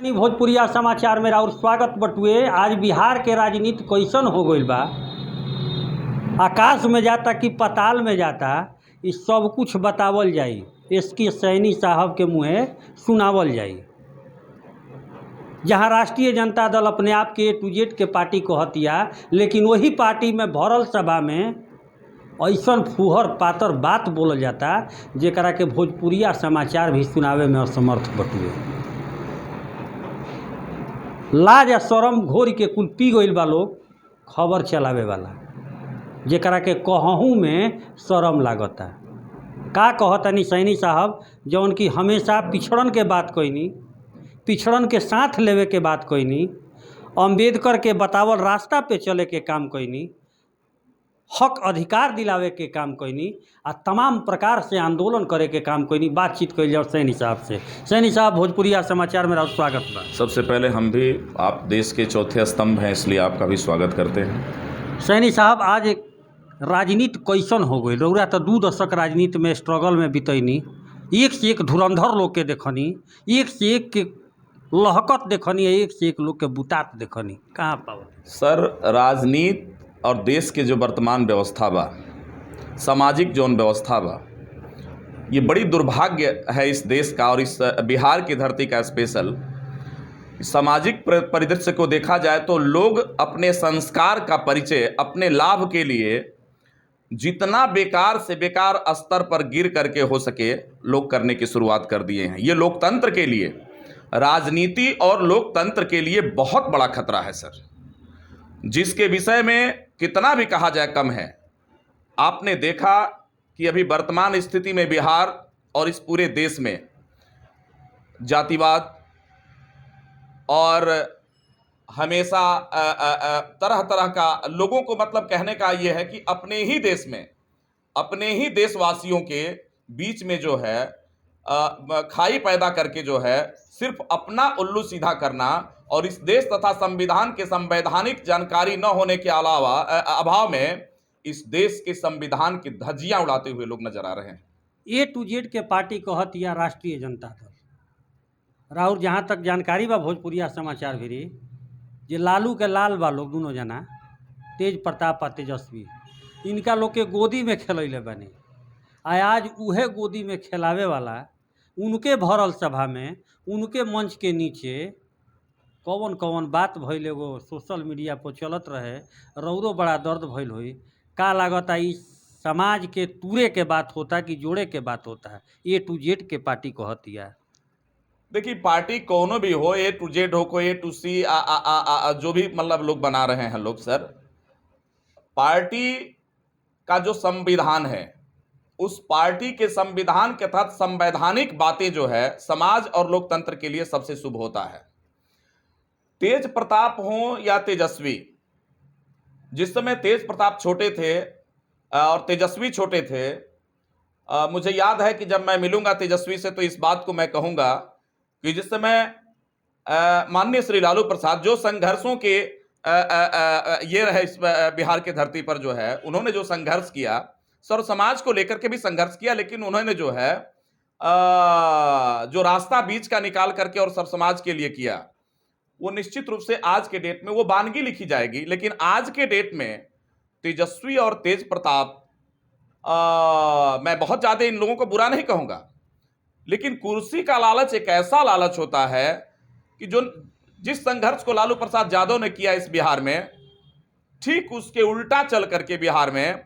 भोजपुरिया समाचार में और स्वागत बटुए। आज बिहार के राजनीति कैसन हो गईल बा, आकाश में जाता कि पाताल में जाता, इस सब कुछ बतावल जाई। एसके सैनी साहब के मुँहे सुनावल जाई। जहां राष्ट्रीय जनता दल अपने आप के A to Z के पार्टी कहतिया, लेकिन वही पार्टी में भरल सभा में ऐसन फुहर पातर बात बोलल जाता जेकरा के भोजपुरिया समाचार भी सुनावे में असमर्थ बटुए। लाज या शरम घोर के कुल पी गईल बा लोग खबर चलावे वाला, जेकरा के कहूँ में शरम लागता। का कहतनी सैनी साहब, जौन की हमेशा पिछड़न के बात कईनी, पिछड़न के साथ लेवे के बात कईनी, अम्बेडकर के बतावल रास्ता पे चले के काम कईनी, हक अधिकार दिलावे के काम कईनी, आ तमाम प्रकार से आंदोलन करे के काम कईनी। बातचीत कइल जाओ सैनी साहब से। सैनी साहब, भोजपुरिया समाचार में आपका स्वागत बा। सबसे पहले हम भी, आप देश के चौथे स्तंभ हैं, इसलिए आपका भी स्वागत करते हैं। सैनी साहब, आज एक राजनीति कैसन हो गई? रउरा तो 2 दशक राजनीति में स्ट्रगल में बितैनी, एक से एक धुरंधर लोग के देखनी, एक से एक के लहकत देखनी, एक से एक लोग के बुतात देखनी। कहाँ पावल सर, राजनीति और देश के जो वर्तमान व्यवस्था बा, सामाजिक जौन व्यवस्था बा, ये बड़ी दुर्भाग्य है इस देश का और इस बिहार की धरती का। स्पेशल सामाजिक परिदृश्य को देखा जाए तो लोग अपने संस्कार का परिचय अपने लाभ के लिए जितना बेकार से बेकार स्तर पर गिर करके हो सके लोग करने की शुरुआत कर दिए हैं। ये लोकतंत्र के लिए, राजनीति और लोकतंत्र के लिए बहुत बड़ा खतरा है सर, जिसके विषय में कितना भी कहा जाए कम है। आपने देखा कि अभी वर्तमान स्थिति में बिहार और इस पूरे देश में जातिवाद और हमेशा तरह तरह का लोगों को, मतलब कहने का ये है कि अपने ही देश में, अपने ही देशवासियों के बीच में जो है खाई पैदा करके जो है सिर्फ अपना उल्लू सीधा करना और इस देश तथा संविधान के संवैधानिक जानकारी न होने के अलावा अभाव में इस देश के संविधान की धज्जियां उड़ाते हुए लोग नजर आ रहे हैं। A to Z के पार्टी कहतिया राष्ट्रीय जनता दल। राउर जहाँ तक जानकारी बा भोजपुरिया समाचार भी, जे लालू के लाल बा लोग दोनों जना, तेज प्रताप आ तेजस्वी, इनका लोग के गोदी में खेलैले बने। आज उहे गोदी में खेलावे वाला उनके भरल सभा में, उनके मंच के नीचे कौन कौन बात भइल एगो सोशल मीडिया पर चलत रहे। रौरो बड़ा दर्द भइल होई। का लागता इस समाज के तूरे के बात होता कि जोड़े के बात होता है? A to Z के पार्टी कहतिया। देखिए, पार्टी कोनो भी हो, A to Z हो, कोई A to C जो भी मतलब लोग बना रहे हैं लोग, सर पार्टी का जो संविधान है, उस पार्टी के संविधान के तहत संवैधानिक बातें जो है समाज और लोकतंत्र के लिए सबसे शुभ होता है। तेज प्रताप हो या तेजस्वी, जिस समय तेज प्रताप छोटे थे और तेजस्वी छोटे थे, मुझे याद है कि जब मैं मिलूंगा तेजस्वी से तो इस बात को मैं कहूंगा कि जिस समय माननीय श्री लालू प्रसाद जो संघर्षों के ये रहे इस बिहार के धरती पर जो है, उन्होंने जो संघर्ष किया, सर्व समाज को लेकर के भी संघर्ष किया, लेकिन उन्होंने जो है जो रास्ता बीच का निकाल करके और सर्व समाज के लिए किया, वो निश्चित रूप से आज के डेट में वो वानगी लिखी जाएगी। लेकिन आज के डेट में तेजस्वी और तेज प्रताप, मैं बहुत ज्यादा इन लोगों को बुरा नहीं कहूंगा, लेकिन कुर्सी का लालच एक ऐसा लालच होता है कि जो जिस संघर्ष को लालू प्रसाद यादव ने किया इस बिहार में, ठीक उसके उल्टा चल करके बिहार में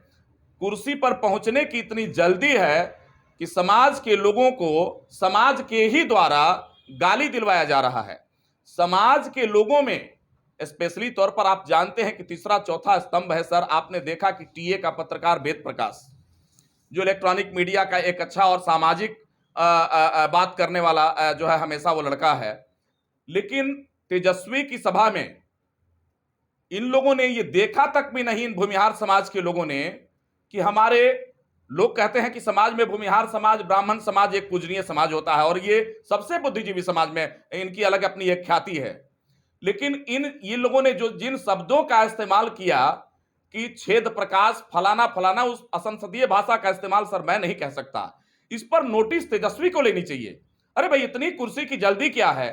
कुर्सी पर पहुंचने की इतनी जल्दी है कि समाज के लोगों को समाज के ही द्वारा गाली दिलवाया जा रहा है। समाज के लोगों में स्पेशली तौर पर आप जानते हैं कि तीसरा चौथा स्तंभ है सर। आपने देखा कि टीए का पत्रकार वेद प्रकाश, जो इलेक्ट्रॉनिक मीडिया का एक अच्छा और सामाजिक बात करने वाला जो है हमेशा वो लड़का है, लेकिन तेजस्वी की सभा में इन लोगों ने ये देखा तक भी नहीं, इन भूमिहार समाज के लोगों ने, कि हमारे लोग कहते हैं कि समाज में भूमिहार समाज, ब्राह्मण समाज एक पूजनीय समाज होता है और ये सबसे बुद्धिजीवी समाज में इनकी अलग अपनी एक ख्याति है। लेकिन ये लोगों ने जो जिन शब्दों का इस्तेमाल किया कि छेद प्रकाश फलाना फलाना, उस असंसदीय भाषा का इस्तेमाल सर मैं नहीं कह सकता। इस पर नोटिस तेजस्वी को लेनी चाहिए। अरे भाई, इतनी कुर्सी की जल्दी क्या है?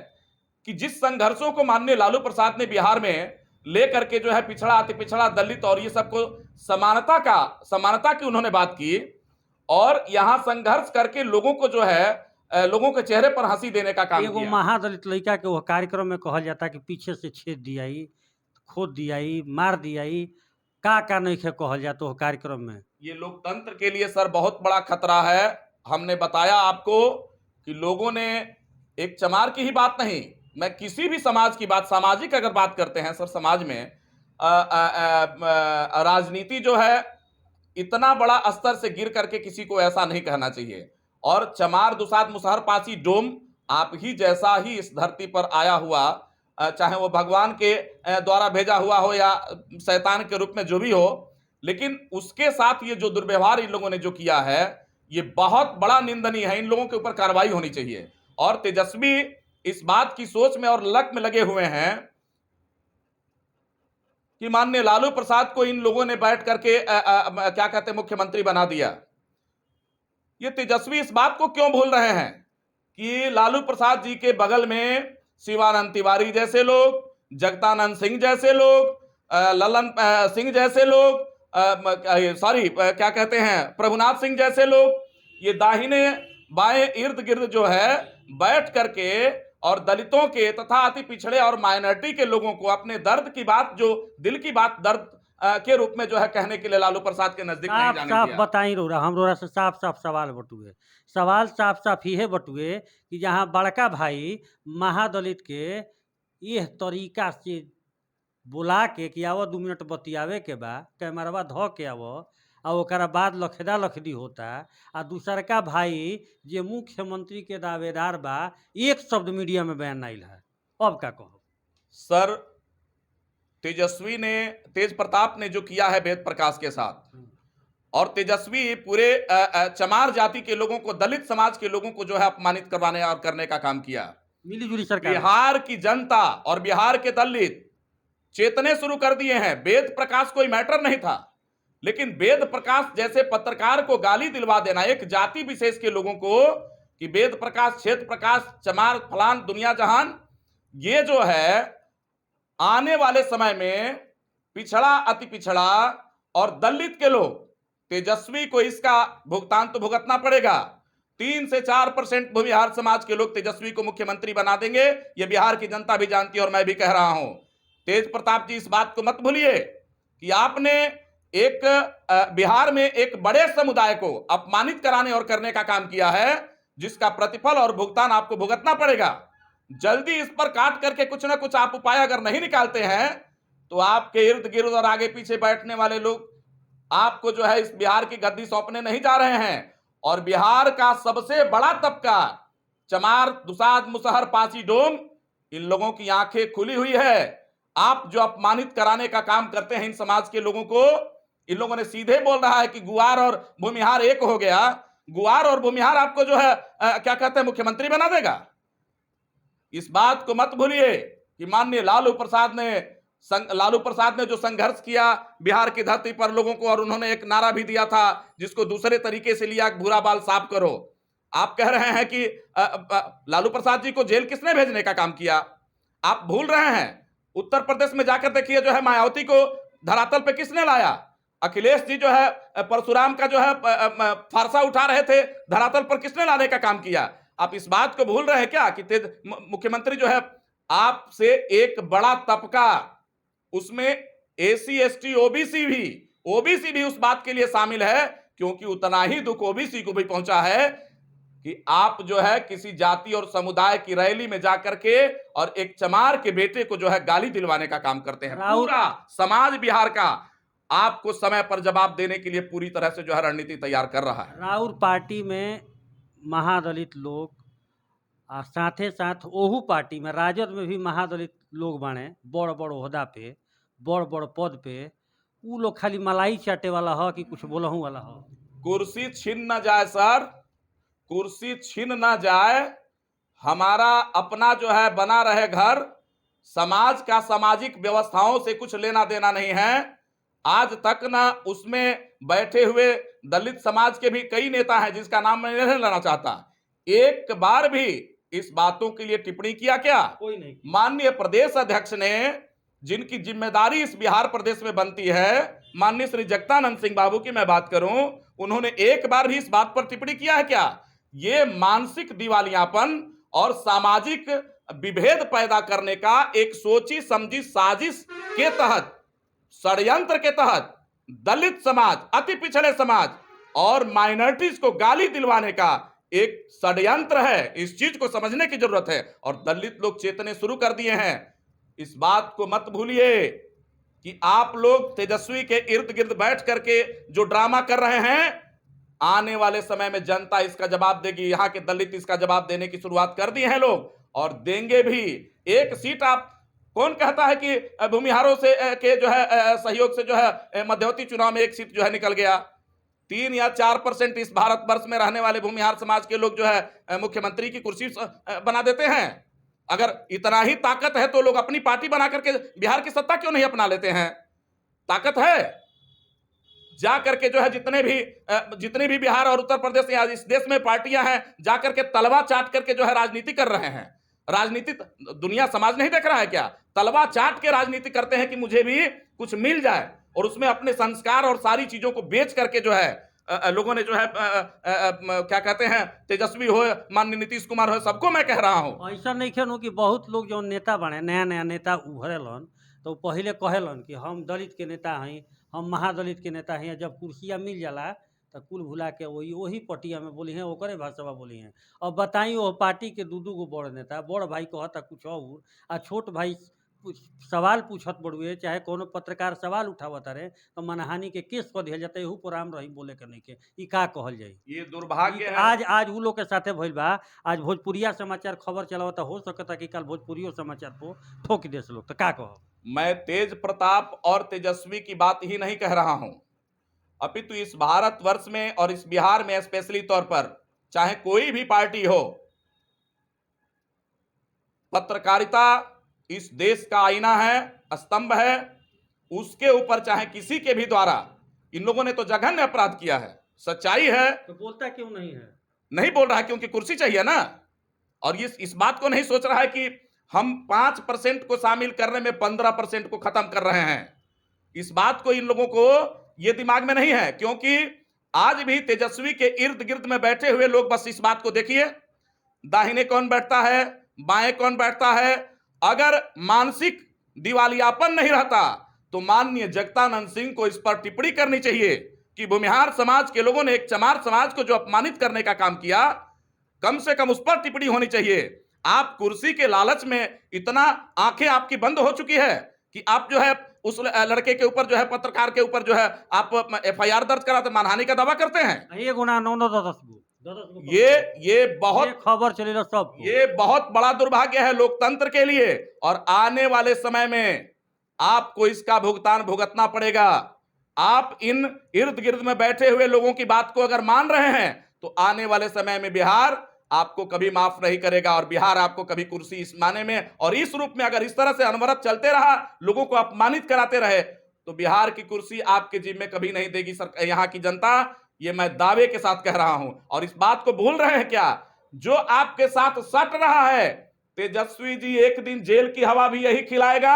कि जिस संघर्षों को माननीय लालू प्रसाद ने बिहार में लेकर के जो है पिछड़ा अति पिछड़ा दलित और ये सबको समानता की उन्होंने बात की, और यहां संघर्ष करके लोगों को जो है लोगों के चेहरे पर हंसी देने का काम एगो किया। महादलित लड़का के वो कार्यक्रम में कहल जाता कि पीछे से छेद दियाई, खोद दियाई, मार दियाई, का नहीं खे कहल जाता वो कार्यक्रम में। ये लोकतंत्र के लिए सर बहुत बड़ा खतरा है। हमने बताया आपको कि लोगों ने एक चमार की ही बात नहीं, मैं किसी भी समाज की बात, सामाजिक अगर बात करते हैं सर, समाज में राजनीति जो है इतना बड़ा स्तर से गिर करके किसी को ऐसा नहीं कहना चाहिए। और चमार दुसाद मुसहर पासी डोम आप ही जैसा ही इस धरती पर आया हुआ, चाहे वो भगवान के द्वारा भेजा हुआ हो या शैतान के रूप में जो भी हो, लेकिन उसके साथ ये जो दुर्व्यवहार इन लोगों ने जो किया है ये बहुत बड़ा निंदनीय है। इन लोगों के ऊपर कार्रवाई होनी चाहिए। और तेजस्वी इस बात की सोच में और लक में लगे हुए हैं कि माननीय लालू प्रसाद को इन लोगों ने बैठ करके क्या कहते हैं मुख्यमंत्री बना दिया। ये तेजस्वी इस बात को क्यों भूल रहे हैं कि लालू प्रसाद जी के बगल में शिवानंद तिवारी जैसे लोग, जगदानंद सिंह जैसे लोग, ललन सिंह जैसे लोग, क्या कहते हैं प्रभुनाथ सिंह जैसे लोग, ये दाहिने बाएं इर्द गिर्द जो है बैठ करके और दलितों के तथा अति पिछड़े और माइनॉरिटी के लोगों को अपने दर्द की बात, जो दिल की बात दर्द के रूप में जो है कहने के लिए लालू प्रसाद के नजदीक नहीं जाने साफ दिया। बताई रोरा हम रोरा से साफ साफ सवाल बटुए। सवाल साफ साफ ये बटुए कि जहाँ बड़का भाई महादलित के यह तरीका से बुला के कि आवो 2 मिनट बतियावे के बा, कैमरवा धो के आवो, और ओकरा बाद लखेदा लखेदी होता, आ दूसरका भाई जे मुख्यमंत्री के दावेदार बा एक शब्द मीडिया में बयान नहीं है। अब का कहो सर, तेजस्वी ने, तेज प्रताप ने जो किया है वेद प्रकाश के साथ, और तेजस्वी पूरे चमार जाति के लोगों को, दलित समाज के लोगों को जो है अपमानित करवाने और करने का काम किया। मिलीजुली सरकार बिहार की जनता और बिहार के दलित चेतने शुरू कर दिए हैं। वेद प्रकाश कोई मैटर नहीं था, लेकिन वेद प्रकाश जैसे पत्रकार को गाली दिलवा देना, एक जाति विशेष के लोगों को कि वेद प्रकाश, क्षेत्र प्रकाश, चमार, फलान, दुनिया जहान, ये जो है आने वाले समय में पिछड़ा अति पिछड़ा और दलित के लोग, तेजस्वी को इसका भुगतान तो भुगतना पड़ेगा। 3 से 4% बिहार समाज के लोग तेजस्वी को मुख्यमंत्री बना देंगे, ये बिहार की जनता भी जानती है और मैं भी कह रहा हूं। तेज प्रताप जी इस बात को मत भूलिए कि आपने एक बिहार में एक बड़े समुदाय को अपमानित कराने और करने का काम किया है, जिसका प्रतिफल और भुगतान आपको भुगतना पड़ेगा। जल्दी इस पर काट करके कुछ ना कुछ आप उपाय अगर नहीं निकालते हैं तो आपके इर्द गिर्द और आगे पीछे बैठने वाले लोग आपको जो है इस बिहार की गद्दी सौंपने नहीं जा रहे हैं। और बिहार का सबसे बड़ा तबका चमार, दुसाद, मुसहर, पासी, डोम, इन लोगों की आंखें खुली हुई है। आप जो अपमानित कराने का काम करते हैं इन समाज के लोगों को, इन लोगों ने सीधे बोल रहा है कि गुआर और भूमिहार एक हो गया। गुआर और भूमिहार आपको जो है क्या कहते हैं मुख्यमंत्री बना देगा। इस बात को मत भूलिए कि माननीय लालू प्रसाद ने जो संघर्ष किया बिहार की धरती पर लोगों को, और उन्होंने एक नारा भी दिया था जिसको दूसरे तरीके से लिया, भूरा बाल साफ करो। आप कह रहे हैं कि लालू प्रसाद जी को जेल किसने भेजने का काम किया? आप भूल रहे हैं उत्तर प्रदेश में जाकर देखिए जो है मायावती को धरातल पे किसने लाया? अखिलेश जी जो है परशुराम का जो है फारसा उठा रहे थे, धरातल पर किसने लाने का काम किया? आप इस बात को भूल रहे हैं क्या कि मुख्यमंत्री जो है आपसे एक बड़ा तबका, उसमें एसी एसटी ओबीसी भी उस बात के लिए शामिल है, क्योंकि उतना ही दुख ओबीसी को भी पहुंचा है कि आप जो है किसी जाति और समुदाय की रैली में जाकर के और एक चमार के बेटे को जो है गाली दिलवाने का काम करते हैं। पूरा समाज बिहार का आपको समय पर जवाब देने के लिए पूरी तरह से जो है रणनीति तैयार कर रहा है। राउर पार्टी में महादलित लोग आ साथे साथ ओहू पार्टी में राजद में भी महादलित लोग बाणे, बड़ बड़ ओहदा पे, बड़ बड़ पद पे। उ लोग खाली मलाई चाटे वाला हो कि कुछ बोलहू वाला हो? कुर्सी छीन ना जाए सर, कुर्सी छीन ना जाए। हमारा अपना जो है बना रहे घर, समाज का सामाजिक व्यवस्थाओं से कुछ लेना देना नहीं है। आज तक ना उसमें बैठे हुए दलित समाज के भी कई नेता हैं जिसका नाम मैं नहीं लेना चाहता, एक बार भी इस बातों के लिए टिप्पणी किया क्या? कोई नहीं। माननीय प्रदेश अध्यक्ष ने, जिनकी जिम्मेदारी इस बिहार प्रदेश में बनती है, माननीय श्री जगदानंद सिंह बाबू की मैं बात करूं, उन्होंने एक बार भी इस बात पर टिप्पणी किया है क्या? ये मानसिक दिवालियापन और सामाजिक विभेद पैदा करने का एक सोची समझी साजिश के तहत, षड्यंत्र के तहत दलित समाज, अति पिछड़े समाज और माइनॉरिटीज को गाली दिलवाने का एक षड्यंत्र है। इस चीज को समझने की जरूरत है और दलित लोग चेतने शुरू कर दिए हैं। इस बात को मत भूलिए कि आप लोग तेजस्वी के इर्द गिर्द बैठ करके जो ड्रामा कर रहे हैं, आने वाले समय में जनता इसका जवाब देगी। यहां के दलित इसका जवाब देने की शुरुआत कर दिए हैं लोग और देंगे भी। एक सीट आप, कौन कहता है कि भूमिहारों से के जो है सहयोग से जो है मध्यवर्ती चुनाव में एक सीट जो है निकल गया? 3 या 4% इस भारतवर्ष में रहने वाले भूमिहार समाज के लोग जो है मुख्यमंत्री की कुर्सी बना देते हैं। अगर इतना ही ताकत है तो लोग अपनी पार्टी बना करके बिहार की सत्ता क्यों नहीं अपना लेते हैं? ताकत है, जा करके जो है जितने भी बिहार और उत्तर प्रदेश या इस देश में पार्टियां हैं, जा करके तलवा चाट करके जो है राजनीति कर रहे हैं। राजनीति दुनिया समाज नहीं देख रहा है क्या? तलवा चाट के राजनीति करते हैं कि मुझे भी कुछ मिल जाए, और उसमें अपने संस्कार और सारी चीजों को बेच करके जो है लोगों ने जो है क्या कहते हैं, तेजस्वी हो, माननीय नीतीश कुमार हो, सबको मैं कह रहा हूं, ऐसा नहीं खेलू कि बहुत लोग जो नेता बने, नया नया नेता उभरेलन, तो पहले कहेलन कि हम दलित के नेता हैं, हम महादलित के नेता हैं। जब कुर्सियाँ मिल जाला तो कुल भुला के वही पटिया में बोली हैं, ओकरे भाषा बोली हैं। अब बताई वो पार्टी के दू गो बड़ नेता, बड़ भाई कहता कुछ और आ छोट भाई सवाल पूछत बड़ुए, चाहे कोनो पत्रकार सवाल उठावत रहे तो मनहानि के केस कर दिया जाता है। एहू पर आम रही बोले के नहीं के, ई का कहल जाई? ये दुर्भाग्य है। आज उ लोग के साथे भइल बा। आज भोजपुरिया समाचार खबर चलावता, हो सकता कि कल भोजपुरियो समाचार को ठोक देस लोग, तो का कहो? मैं तेज प्रताप और तेजस्वी की बात ही नहीं कह रहा हूं, अपितु इस भारतवर्ष में और इस बिहार में स्पेशली तौर पर, चाहे कोई भी पार्टी हो, पत्रकारिता इस देश का आईना है, स्तंभ है। उसके ऊपर चाहे किसी के भी द्वारा, इन लोगों ने तो जघन्य अपराध किया है, सच्चाई है। तो बोलता क्यों नहीं है? नहीं बोल रहा है क्योंकि कुर्सी चाहिए ना, और इस बात को नहीं सोच रहा है कि हम 5% को शामिल करने में 15% को खत्म कर रहे हैं। इस बात को इन लोगों को ये दिमाग में नहीं है, क्योंकि आज भी तेजस्वी के इर्द गिर्द में बैठे हुए लोग बस इस बात को देखिए, दाहिने कौन बैठता है, बाएं कौन बैठता है। अगर मानसिक दिवालियापन नहीं रहता तो माननीय जगदानंद सिंह को इस पर टिप्पणी करनी चाहिए कि भूमिहार समाज के लोगों ने एक चमार समाज को जो अपमानित करने का काम किया, कम से कम उस पर टिप्पणी होनी चाहिए। आप कुर्सी के लालच में इतना आंखें आपकी बंद हो चुकी है कि आप जो है उस लड़के के ऊपर जो है, पत्रकार के ऊपर जो है, आप FIR दर्ज कराते, मानहानि का दावा करते हैं। ये गुना 9-10 ये बहुत खबर चलेगा सब। ये बहुत बड़ा दुर्भाग्य है लोकतंत्र के लिए, और आने वाले समय में आपको इसका भुगतान भुगतना पड़ेगा। आप इन इर्द गिर्द में बैठे हुए लोगों की बात को अगर मान रहे हैं तो आने वाले समय में बिहार आपको कभी माफ नहीं करेगा, और बिहार आपको कभी कुर्सी इस माने में और इस रूप में अगर इस तरह से अनवरत चलते रहा, लोगों को अपमानित कराते रहे, तो बिहार की कुर्सी आपके जिम्मे कभी नहीं देगी यहाँ की जनता। ये मैं दावे के साथ कह रहा हूं। और इस बात को भूल रहे हैं क्या, जो आपके साथ सट रहा है, तेजस्वी जी एक दिन जेल की हवा भी यही खिलाएगा।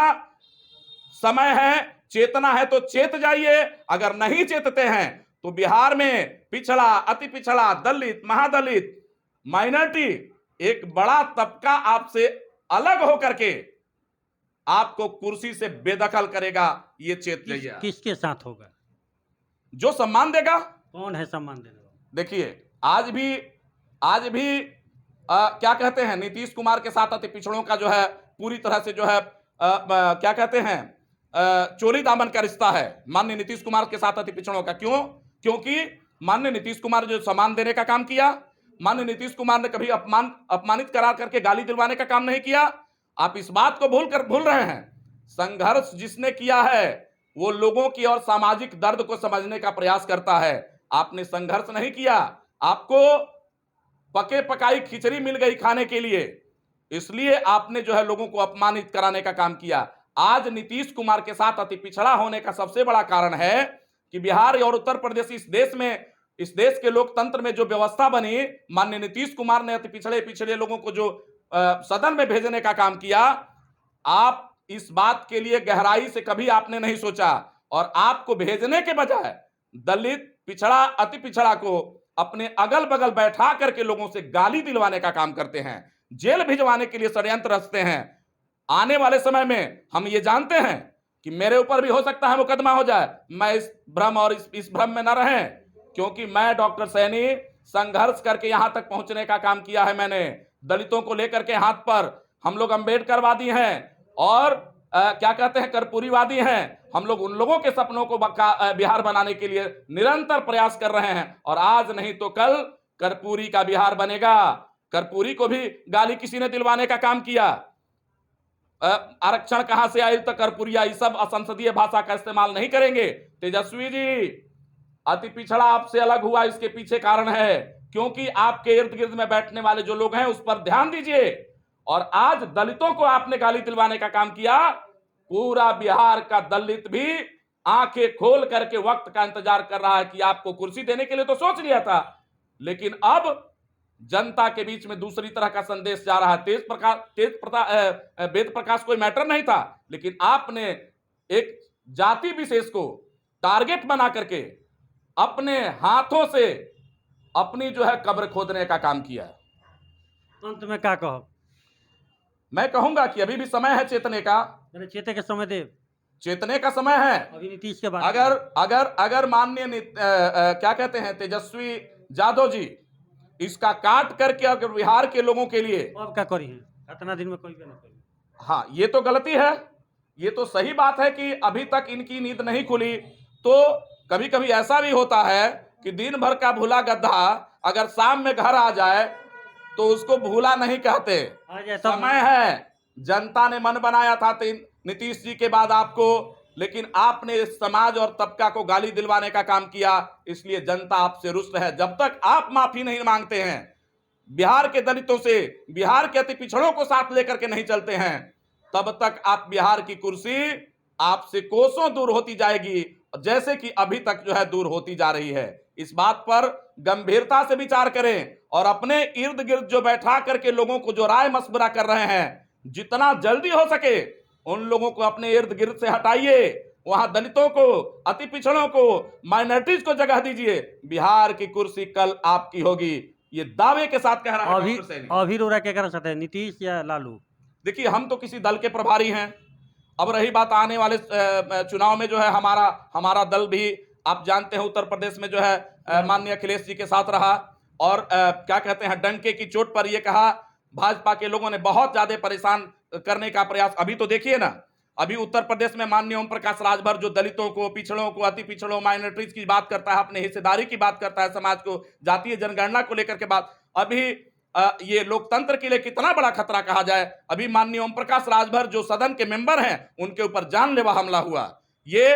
समय है, चेतना है तो चेत जाइए। अगर नहीं चेतते हैं तो बिहार में पिछड़ा, अति पिछड़ा, दलित, महादलित, माइनॉरिटी, एक बड़ा तबका आपसे अलग होकर के आपको कुर्सी से बेदखल करेगा। ये चेत जाइए। किसके साथ होगा? जो सम्मान देगा। कौन है सम्मान देने वाला? देखिए, आज भी क्या कहते हैं, नीतीश कुमार के साथ अति पिछड़ों का जो है पूरी तरह से जो है क्या कहते हैं, चोली दामन का रिश्ता है माननीय नीतीश कुमार के साथ अति पिछड़ों का। क्यों? क्योंकि माननीय नीतीश कुमार जो सम्मान देने का काम किया, माननीय नीतीश कुमार ने कभी अपमानित करा करके गाली दिलवाने का काम नहीं किया। आप इस बात को भूल रहे हैं। संघर्ष जिसने किया है वो लोगों की और सामाजिक दर्द को समझने का प्रयास करता है। आपने संघर्ष नहीं किया, आपको पके पकाई खिचड़ी मिल गई खाने के लिए, इसलिए आपने जो है लोगों को अपमानित कराने का काम किया। आज नीतीश कुमार के साथ अति पिछड़ा होने का सबसे बड़ा कारण है कि बिहार और उत्तर प्रदेश इस देश में इस देश के लोकतंत्र में जो व्यवस्था बनी, माननीय नीतीश कुमार ने अति पिछड़े पिछड़े लोगों को जो सदन में भेजने का काम किया, आप इस बात के लिए गहराई से कभी आपने नहीं सोचा, और आपको भेजने के बजाय दलित, पिछड़ा, अति पिछड़ा को अपने अगल बगल बैठा करके लोगों से गाली दिलवाने का काम करते हैं, जेल भिजवाने के लिए षड्यंत्र रचते हैं। आने वाले समय में हम ये जानते हैं कि मेरे ऊपर भी हो सकता है मुकदमा हो जाए। मैं इस भ्रम और इस भ्रम में न रहें, क्योंकि मैं डॉक्टर सैनी संघर्ष करके यहां तक पहुंचने का काम किया है। मैंने दलितों को लेकर के हाथ पर, हम लोग अम्बेडकरवादी हैं और क्या कहते हैं, कर्पूरीवादी हैं। हम लोग उन लोगों के सपनों को बिहार बनाने के लिए निरंतर प्रयास कर रहे हैं, और आज नहीं तो कल कर्पूरी का बिहार बनेगा। कर्पूरी को भी गाली किसी ने दिलवाने का काम किया। आरक्षण कहां से आई तो कर्पूरिया, ये सब असंसदीय भाषा का इस्तेमाल नहीं करेंगे। तेजस्वी जी, अति पिछड़ा आपसे अलग हुआ, इसके पीछे कारण है क्योंकि आपके इर्द गिर्द में बैठने वाले जो लोग हैं उस पर ध्यान दीजिए। और आज दलितों को आपने गाली दिलवाने का काम किया। पूरा बिहार का दलित भी आंखें खोल करके वक्त का इंतजार कर रहा है कि आपको कुर्सी देने के लिए तो सोच लिया था, लेकिन अब जनता के बीच में दूसरी तरह का संदेश जा रहा है। वेद प्रकाश कोई मैटर नहीं था, लेकिन आपने एक जाति विशेष को टारगेट बना करके अपने हाथों से अपनी जो है कब्र खोदने का काम किया। अंत में क्या कहो? मैं कहूंगा कि अभी भी समय है चेतने का। चेते के समय दे, चेतने का समय है। अभी नीतीश के बाद अगर माननीय क्या कहते हैं तेजस्वी यादव जी इसका काट करके अगर बिहार के लोगों के लिए, अब क्या करी है, इतना दिन में कोई भी नहीं करी। हाँ, ये तो गलती है। ये तो सही बात है कि अभी तक इनकी नींद नहीं खुली। तो कभी कभी ऐसा भी होता है कि दिन भर का भूला गधा अगर शाम में घर आ जाए तो उसको भूला नहीं कहते। समय है, जनता ने मन बनाया था नीतीश जी के बाद आपको, लेकिन आपने समाज और तबका को गाली दिलवाने का काम किया, इसलिए जनता आपसे रुष्ट है। जब तक आप माफी नहीं मांगते हैं, बिहार के दलितों से, बिहार के अति पिछड़ों को साथ लेकर के नहीं चलते हैं, तब तक आप बिहार की कुर्सी आपसे कोसों दूर होती जाएगी, जैसे कि अभी तक जो है दूर होती जा रही है। इस बात पर गंभीरता से विचार करें और अपने इर्द गिर्द जो बैठा करके लोगों को जो राय मशवरा कर रहे हैं, जितना जल्दी हो सके उन लोगों को अपने इर्द गिर्द से हटाइए। वहां दलितों को, अति पिछड़ों को, माइनॉरिटीज को जगह दीजिए। बिहार की कुर्सी कल आपकी होगी, ये दावे के साथ कह रहा है। अभी रोरा क्या कर सकते हैं, नीतीश या लालू? देखिए, हम तो किसी दल के प्रभारी हैं। अब रही बात आने वाले चुनाव में, जो है हमारा दल भी आप जानते हैं उत्तर प्रदेश में जो है माननीय अखिलेश जी के साथ रहा, और क्या कहते हैं, डंके की चोट पर यह कहा, भाजपा के लोगों ने बहुत ज्यादा परेशान करने का प्रयास। अभी तो देखिए ना, अभी उत्तर प्रदेश में माननीय ओम प्रकाश राजभर जो दलितों को, पिछड़ों को, अति पिछड़ों, माइनॉरिटीज की बात करता है, अपने हिस्सेदारी की बात करता है, समाज को, जातीय जनगणना को लेकर के बात, अभी ये लोकतंत्र के लिए कितना बड़ा खतरा कहा जाए। अभी माननीय ओम प्रकाश राजभर जो सदन के मेंबर हैं, उनके ऊपर जानलेवा हमला हुआ। ये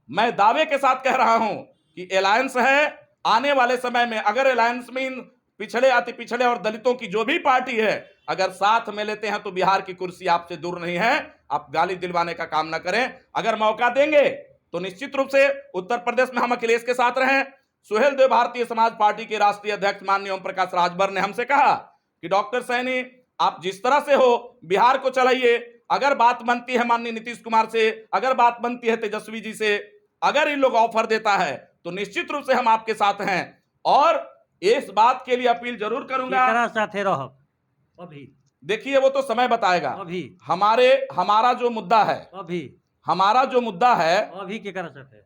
मैं दावे के साथ कह रहा हूं कि अलायंस है। आने वाले समय में अगर अलायंस में इन पिछड़े, अति पिछड़े और दलितों की जो भी पार्टी है अगर साथ में लेते हैं तो बिहार की कुर्सी आपसे दूर नहीं है। आप गाली दिलवाने का काम ना करें। अगर मौका देंगे तो निश्चित रूप से उत्तर प्रदेश में हम अखिलेश के साथ रहें। सुहेल देव भारतीय समाज पार्टी के राष्ट्रीय अध्यक्ष माननीय ओम प्रकाश राजभर ने हमसे कहा कि डॉक्टर सैनी, आप जिस तरह से हो बिहार को चलाइए। अगर बात बनती है माननीय नीतीश कुमार से, अगर बात बनती है तेजस्वी जी से, अगर इन लोग ऑफर देता है तो निश्चित रूप से हम आपके साथ हैं। और इस बात के लिए अपील जरूर करूंगा, साथे रहो। अभी देखिए वो तो समय बताएगा। अभी हमारा जो मुद्दा है, अभी क्या कर सकते हैं?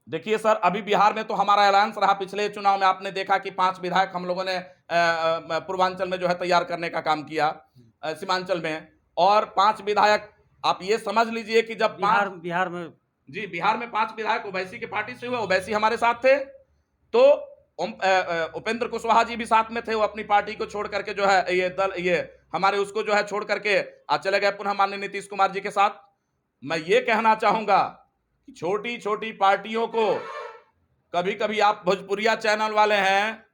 देखिए सर, अभी बिहार में तो हमारा अलायंस रहा। पिछले चुनाव में आपने देखा कि 5 विधायक हम लोगों ने पूर्वांचल में जो है तैयार करने का काम किया, सीमांचल में, और 5 विधायक आप ये समझ लीजिए कि जब बिहार में 5 विधायक ओवैसी के पार्टी से हुए, ओवैसी हमारे साथ थे, तो उपेंद्र कुशवाहा जी भी साथ में थे। वो अपनी पार्टी को छोड़ करके जो है ये हमारे उसको जो है छोड़ करके चले गए पुनः माननीय नीतीश कुमार जी के साथ। मैं ये कहना चाहूंगा कि छोटी छोटी पार्टियों को कभी कभी, आप भोजपुरिया चैनल वाले हैं,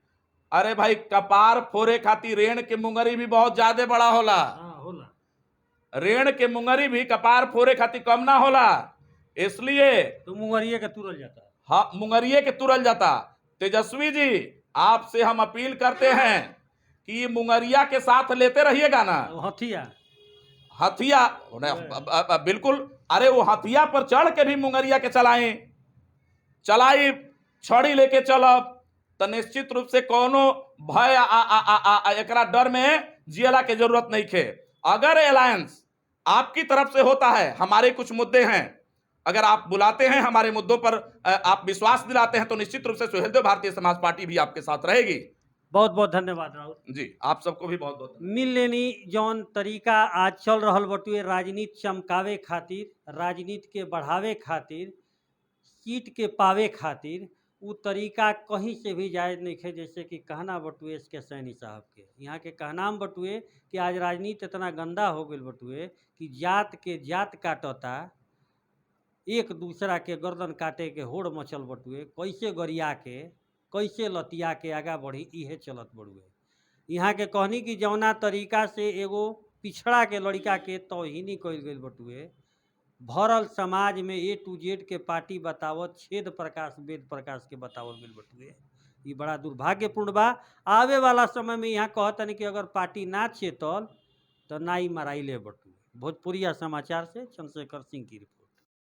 अरे भाई कपार फोरे खाती रेण के मुंगरी भी बहुत ज्यादा बड़ा होला। रेण के मुंगरी भी कपार फोरे खाती कम ना होला, इसलिए तो मुंगरिये के तुरल जाता। हाँ, मुंगरिये के तुरल जाता। तेजस्वी जी, आपसे हम अपील करते हैं कि मुंगरिया के साथ लेते रहिएगा ना। हथिया हथिया बिल्कुल, अरे वो हथिया पर चढ़ के भी मुंगरिया के चलाई छड़ी लेके चलब तो निश्चित रूप से कोनो भय एकरा डर में जियला के जरूरत नहीं थे। अगर अलायंस आपकी तरफ से होता है, हमारे कुछ मुद्दे हैं, अगर आप बुलाते हैं हमारे मुद्दों पर, आप विश्वास दिलाते हैं, तो निश्चित रूप से सुहेलदेव भारतीय समाज पार्टी भी आपके साथ रहेगी। बहुत बहुत धन्यवाद राहुल जी, आप सबको भी बहुत बहुत मिल लेनी जौन तरीका आज चल रहल बटुए राजनीति चमकावे खातिर, राजनीति के बढ़ावे खातिर, सीट के पावे खातिर, उ तरीका कहीं से भी जायज नहीं है। जैसे कि कहना बटुए इसके सैनी साहब के यहाँ के कहनाम बटुए कि आज राजनीति इतना गंदा हो गई बटुए कि जात के जात काटता, एक दूसरा के गर्दन काटे के होड़ मचल बटुए, कैसे गरिया के कैसे लतिया के आगा बढ़ी इहे चलत बड़ुए। यहाँ के कहनी कि जौना तरीका से एगो पिछड़ा के लड़का के तौहीनी कइल गइल बटुए, भरल समाज में A to Z के पार्टी बतावत छेद प्रकाश वेद प्रकाश के बतावल गइल बटुए, ये बड़ा दुर्भाग्यपूर्ण बा। आवे वाला समय में यहाँ कहतन कि अगर पार्टी ना चेतल तो नाई मराइले बटुए। भोजपुरिया समाचार से चंद्रशेखर सिंह की रिपोर्ट।